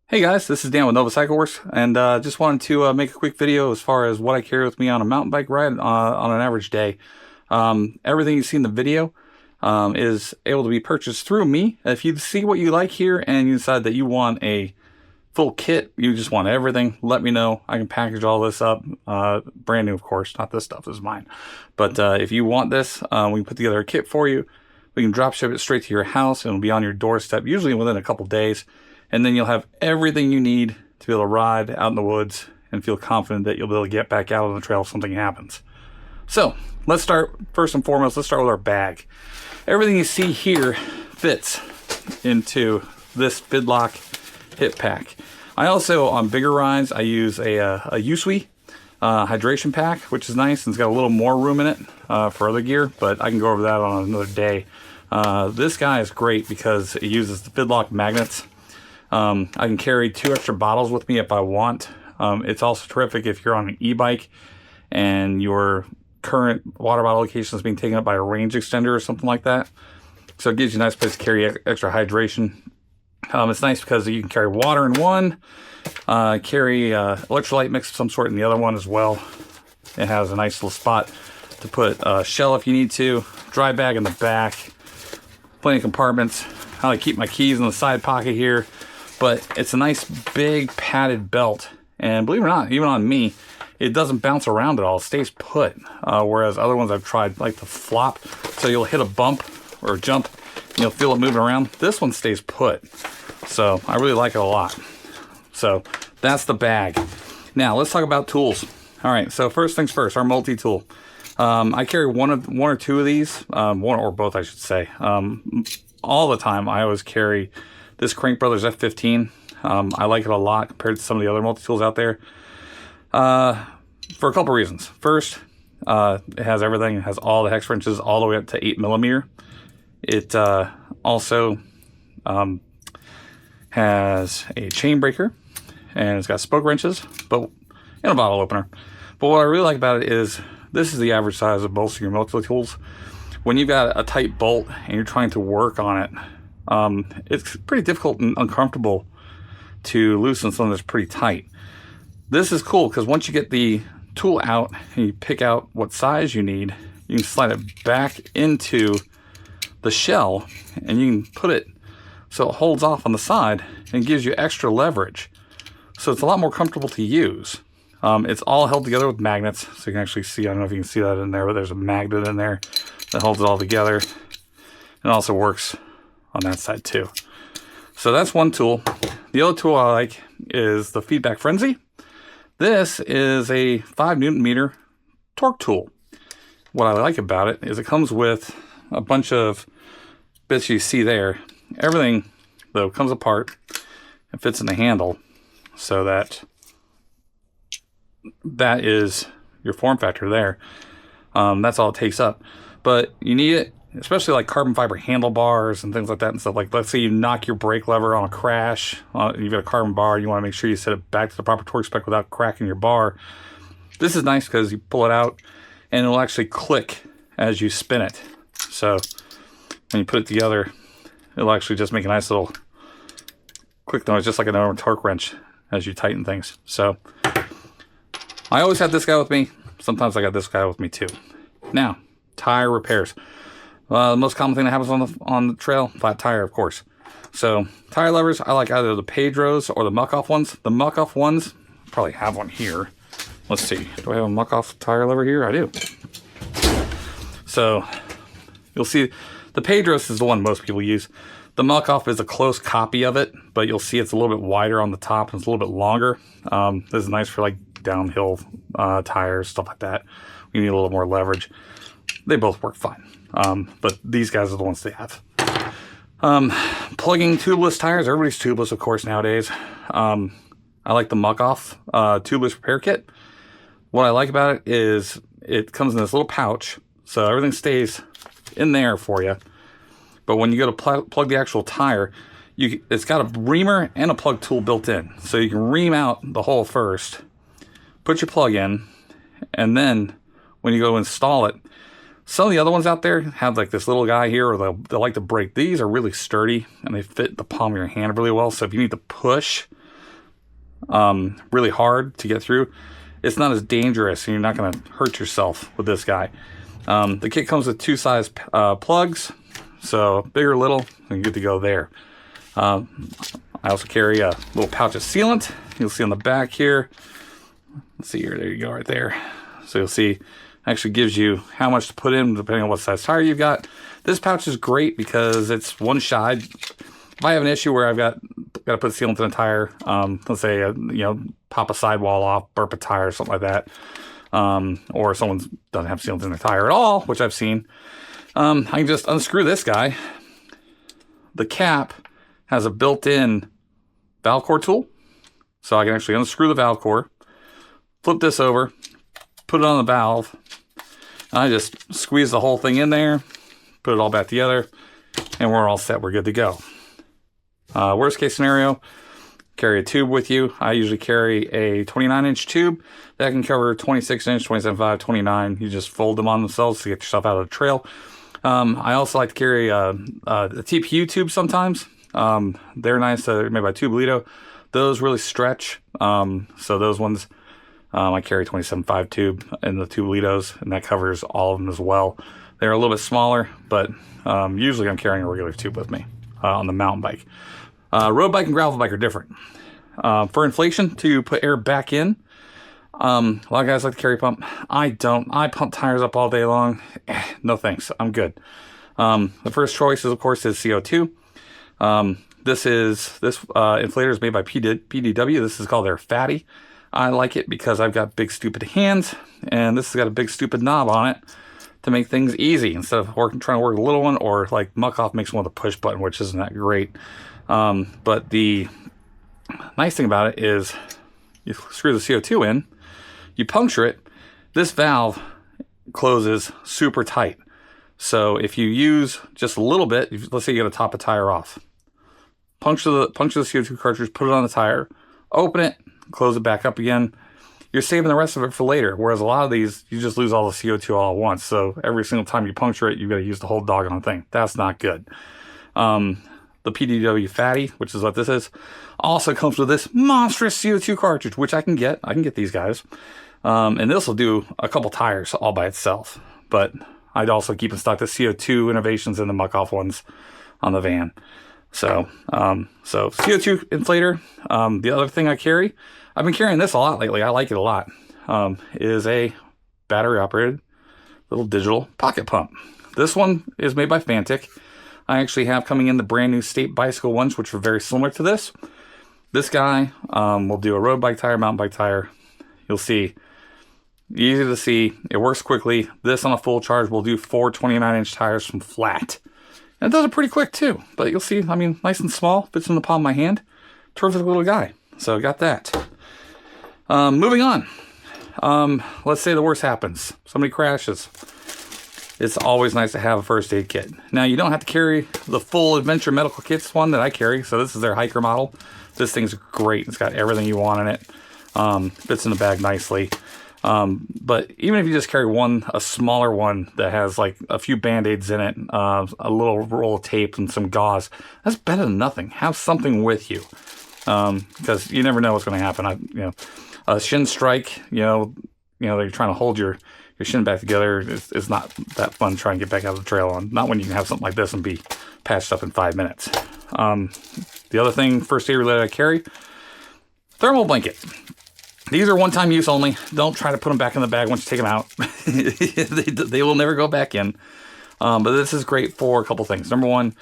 Hey guys, this is Dan with Nova Cycle Works, and just wanted to make a quick video as far as what I carry with me on a mountain bike ride on an average day. Everything you see in the video is able to be purchased through me. If you see what you like here and you decide that you want a full kit, you just want everything, let me know. I can package all this up, brand new of course, not this stuff, this is mine. But if you want this, we can put together a kit for you. We can drop ship it straight to your house and it'll be on your doorstep, usually within a couple days. And then you'll have everything you need to be able to ride out in the woods and feel confident that you'll be able to get back out on the trail if something happens. So let's start, first and foremost, let's start with our bag. Everything you see here fits into this Fidlock hip pack. I also, on bigger rides, I use a Usui hydration pack, which is nice, and it's got a little more room in it for other gear, but I can go over that on another day. This guy is great because it uses the Fidlock magnets. I can carry 2 extra bottles with me if I want. It's also terrific if you're on an e-bike and your current water bottle location is being taken up by a range extender or something like that. So it gives you a nice place to carry extra hydration. It's nice because you can carry water in one, carry electrolyte mix of some sort in the other one as well. It has a nice little spot to put a shell if you need to, dry bag in the back, plenty of compartments. I like to keep my keys in the side pocket here. But it's a nice big padded belt, and believe it or not, even on me, it doesn't bounce around at all. It stays put, whereas other ones I've tried like to flop, so you'll hit a bump or a jump and you'll feel it moving around. This one stays put, so I really like it a lot. So that's the bag. Now let's talk about tools. All right, so first things first, our multi-tool. I carry one or two of these, one or both I should say. All the time I always carry this Crank Brothers F15. I like it a lot compared to some of the other multi-tools out there. For a couple reasons. First, it has everything. It has all the hex wrenches all the way up to 8mm. It also has a chain breaker, and it's got spoke wrenches and a bottle opener. But what I really like about it is this is the average size of most of your multi-tools. When you've got a tight bolt and you're trying to work on it, it's pretty difficult and uncomfortable to loosen something that's pretty tight. This is cool because once you get the tool out and you pick out what size you need, you can slide it back into the shell and you can put it so it holds off on the side and gives you extra leverage. So it's a lot more comfortable to use. It's all held together with magnets, so you can actually see, I don't know if you can see that in there, but there's a magnet in there that holds it all together. It also works on that side too. So that's one tool. The other tool I like is the Feedback Frenzy. This is a 5Nm torque tool. What I like about it is it comes with a bunch of bits you see there. Everything though comes apart and fits in the handle, so that is your form factor there. That's all it takes up. But you need it, especially like carbon fiber handlebars and things like that and stuff. Like, let's say you knock your brake lever on a crash, you've got a carbon bar, you want to make sure you set it back to the proper torque spec without cracking your bar. This is nice because you pull it out and it'll actually click as you spin it. So when you put it together, it'll actually just make a nice little click noise, just like a normal torque wrench as you tighten things. So I always have this guy with me. Sometimes I got this guy with me too. Now, tire repairs. The most common thing that happens on the trail, flat tire, of course. So tire levers, I like either the Pedros or the muck-off ones. The muck-off ones, probably have one here. Let's see, do I have a muck-off tire lever here? I do. So you'll see the Pedros is the one most people use. The muck-off is a close copy of it, but you'll see it's a little bit wider on the top and it's a little bit longer. This is nice for like downhill tires, stuff like that. You need a little more leverage. They both work fine. But these guys are the ones they have. Plugging tubeless tires. Everybody's tubeless, of course, nowadays. I like the muck-off tubeless repair kit. What I like about it is it comes in this little pouch, so everything stays in there for you. But when you go to plug the actual tire, it's got a reamer and a plug tool built in. So you can ream out the hole first, put your plug in, and then when you go install it, some of the other ones out there have like this little guy here, or they'll like to break. These are really sturdy and they fit the palm of your hand really well. So if you need to push really hard to get through, it's not as dangerous and you're not going to hurt yourself with this guy. The kit comes with 2 size plugs, so big or little, and you're good to go there. I also carry a little pouch of sealant. You'll see on the back here. Let's see here, there you go, right there. So you'll see, actually gives you how much to put in depending on what size tire you've got. This pouch is great because it's one shot. If I have an issue where I've got to put sealant in a tire, let's say, you know, pop a sidewall off, burp a tire, something like that, or someone doesn't have sealant in their tire at all, which I've seen, I can just unscrew this guy. The cap has a built-in valve core tool, so I can actually unscrew the valve core, flip this over, put it on the valve, and I just squeeze the whole thing in there, put it all back together, and we're all set. We're good to go. Worst case scenario, carry a tube with you. I usually carry a 29-inch tube that can cover 26-inch, 27.5, 29. You just fold them on themselves to get yourself out of the trail. I also like to carry a TPU tube sometimes. They're nice. They're made by Tubolito. Those really stretch. So those ones, I carry 27.5 tube in the Tubolitos, and that covers all of them as well. They're a little bit smaller, but usually I'm carrying a regular tube with me on the mountain bike. Road bike and gravel bike are different. For inflation, to put air back in, a lot of guys like to carry pump. I don't. I pump tires up all day long. No thanks. I'm good. The first choice, of course, is CO2. This inflator is made by PDW. This is called their Fatty. I like it because I've got big stupid hands, and this has got a big stupid knob on it to make things easy instead of trying to work a little one, or like Muck Off makes one with a push button, which isn't that great. But the nice thing about it is you screw the CO2 in, you puncture it, this valve closes super tight. So if you use just a little bit, let's say you got to top a tire off, puncture the CO2 cartridge, put it on the tire, open it, close it back up again. You're saving the rest of it for later. Whereas a lot of these, you just lose all the CO2 all at once. So every single time you puncture it, you've got to use the whole doggone thing. That's not good. The PDW Fatty, which is what this is, also comes with this monstrous CO2 cartridge, which I can get. I can get these guys. And this will do a couple tires all by itself. But I'd also keep in stock the CO2 Innovations and the Muck Off ones on the van. So CO2 inflator. The other thing I carry, I've been carrying this a lot lately. I like it a lot. Is a battery operated little digital pocket pump. This one is made by Fantic. I actually have coming in the brand new State Bicycle ones, which are very similar to this. This guy will do a road bike tire, mountain bike tire. You'll see, easy to see. It works quickly. This on a full charge will do 4 29-inch tires from flat. And it does it pretty quick too. But you'll see, I mean, nice and small, fits in the palm of my hand. Terrific little guy. So I got that. Moving on. Let's say the worst happens. Somebody crashes. It's always nice to have a first aid kit. Now, you don't have to carry the full Adventure Medical Kits one that I carry. So this is their hiker model. This thing's great. It's got everything you want in it. Fits in the bag nicely. But even if you just carry a smaller one that has like a few Band-Aids in it, a little roll of tape and some gauze, that's better than nothing. Have something with you. Because you never know what's going to happen. A shin strike, you're trying to hold your shin back together. It's not that fun trying to get back out of the trail on. Not when you can have something like this and be patched up in 5 minutes. The other thing, first aid related I carry, thermal blanket. These are one-time use only. Don't try to put them back in the bag once you take them out. they will never go back in. But this is great for a couple things. Number one,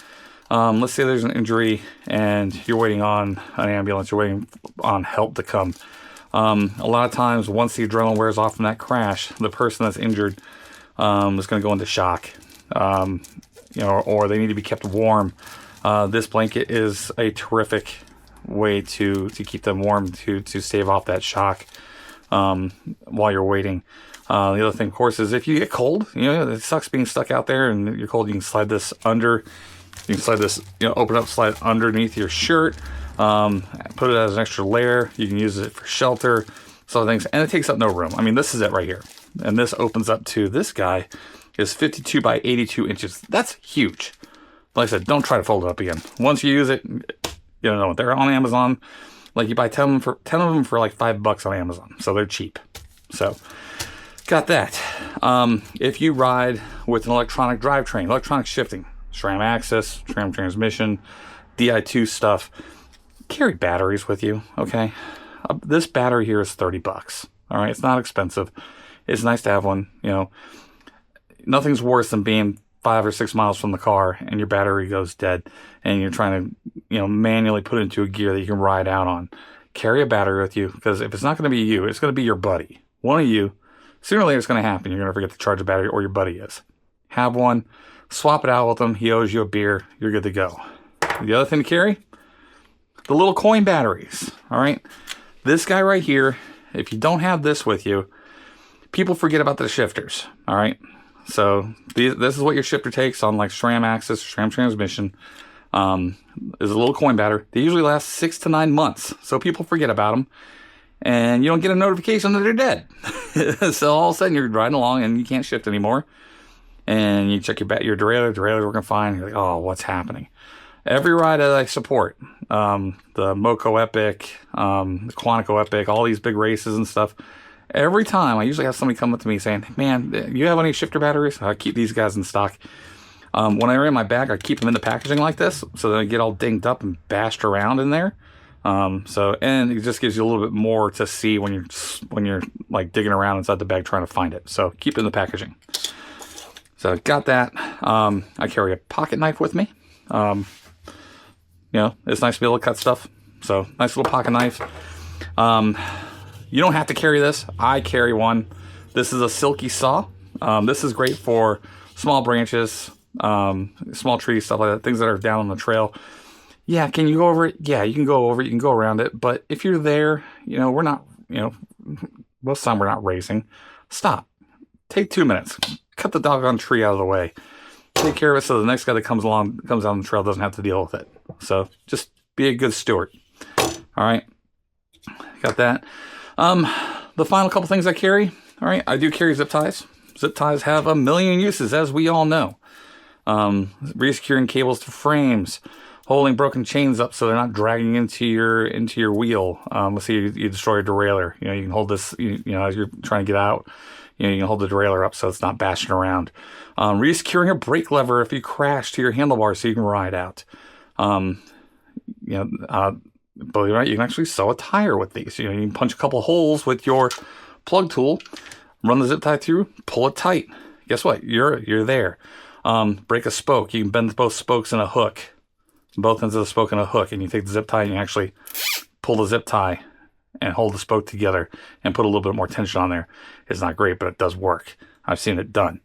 let's say there's an injury and you're waiting on an ambulance. You're waiting on help to come. A lot of times, once the adrenaline wears off from that crash, the person that's injured is going to go into shock, or they need to be kept warm. This blanket is a terrific way to keep them warm, to stave off that shock while you're waiting. The other thing, of course, is if you get cold, it sucks being stuck out there and you're cold. You can slide this under. You can slide this, open up, slide underneath your shirt. Put it as an extra layer. You can use it for shelter, some things, and it takes up no room. I mean, this is it right here, and this opens up to, this guy is 52 by 82 inches. That's huge. Like I said, don't try to fold it up again. Once you use it, they're on Amazon. Like you buy 10 of them for like $5 on Amazon. So they're cheap. So got that. If you ride with an electronic drivetrain, electronic shifting, SRAM axis, SRAM transmission, Di2 stuff, carry batteries with you, okay? This battery here is $30. All right, it's not expensive. It's nice to have one. You know, nothing's worse than being 5 or 6 miles from the car and your battery goes dead and you're trying to, you know, manually put it into a gear that you can ride out on. Carry a battery with you, because if it's not going to be you, it's going to be your buddy. One of you, sooner or later it's going to happen. You're going to forget to charge the battery, or your buddy is. Have one, swap it out with him. He owes you a beer. You're good to go. The other thing to carry, the little coin batteries. All right. This guy right here, if you don't have this with you, people forget about the shifters. All right. So this is what your shifter takes on like SRAM axis, SRAM transmission. Is a little coin battery. They usually last 6 to 9 months. So people forget about them. And you don't get a notification that they're dead. So all of a sudden you're riding along and you can't shift anymore. And you check your derailleur's working fine. You're like, oh, what's happening? Every ride that I support, the Moco Epic, the Quantico Epic, all these big races and stuff, every time I usually have somebody come up to me saying, man, you have any shifter batteries? I keep these guys in stock. When I wear in my bag, I keep them in the packaging like this, so they get all dinged up and bashed around in there. And it just gives you a little bit more to see when you're like digging around inside the bag trying to find it. So keep it in the packaging. So got that. I carry a pocket knife with me. You know, it's nice to be able to cut stuff. So nice little pocket knife. You don't have to carry this. I carry one. This is a silky saw. This is great for small branches, small trees, stuff like that, things that are down on the trail. Yeah, can you go over it? Yeah, you can go over it. You can go around it. But if you're there, you know, we're not, you know, most of the time we're not racing. Stop. Take 2 minutes. Cut the doggone tree out of the way. Take care of it so the next guy that comes down the trail doesn't have to deal with it. So just be a good steward. All right. Got that. The final couple things I carry. All right. I do carry zip ties. Zip ties have a million uses, as we all know. Resecuring cables to frames, holding broken chains up so they're not dragging into your wheel. Let's say you destroy a derailleur. You know, you can hold this, you know, as you're trying to get out, you know, you can hold the derailleur up so it's not bashing around. Resecuring a brake lever if you crash to your handlebars so you can ride out. You know, believe it or not, you can actually sew a tire with these. You know, you can punch a couple holes with your plug tool, run the zip tie through, pull it tight. Guess what? You're there. Break a spoke. You can bend both spokes in a hook, both ends of the spoke in a hook, and you take the zip tie and you actually pull the zip tie and hold the spoke together and put a little bit more tension on there. It's not great, but it does work. I've seen it done.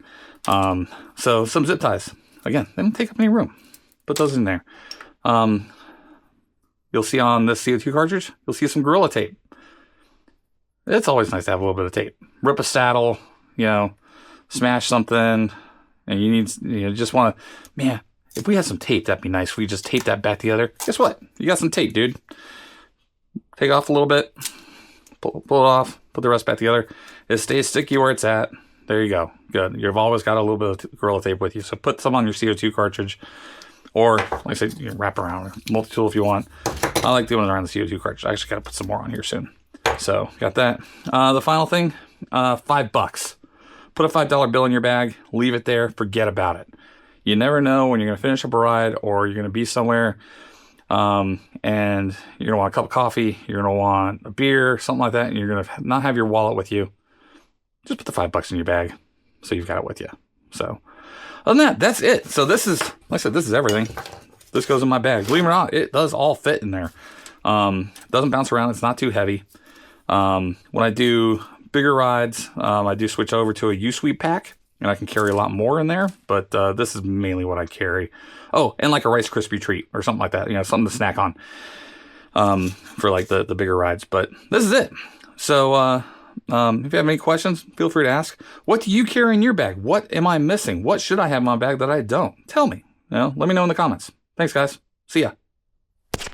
So some zip ties. Again, they don't take up any room. Put those in there. You'll see on this CO2 cartridge, you'll see some Gorilla tape. It's always nice to have a little bit of tape. Rip a saddle, you know, smash something, and you just want to, man, if we had some tape, that'd be nice. If we just tape that back together. Guess what? You got some tape, dude. Take off a little bit, pull it off, put the rest back together. It stays sticky where it's at. There you go. Good. You've always got a little bit of Gorilla tape with you. So put some on your CO2 cartridge, or like I said, you can wrap around multi-tool if you want. I like doing it around the CO2 cartridge. I actually got to put some more on here soon. So got that. The final thing, $5. Put a $5 bill in your bag, leave it there, forget about it. You never know when you're going to finish up a ride or you're going to be somewhere, and you're going to want a cup of coffee, you're going to want a beer, something like that, and you're going to not have your wallet with you. Just put the $5 in your bag so you've got it with you. So other than that, that's it. So this is, like I said, this is everything. This goes in my bag. Believe it or not, it does all fit in there. Doesn't bounce around. It's not too heavy. When I do bigger rides, I do switch over to a U-Sweep pack, and I can carry a lot more in there, but this is mainly what I carry. Oh, and like a Rice Krispie treat or something like that, you know, something to snack on for like the bigger rides. But this is it. So if you have any questions, feel free to ask. What do you carry in your bag? What am I missing? What should I have in my bag that I don't? Tell me. You know, let me know in the comments. Thanks, guys. See ya.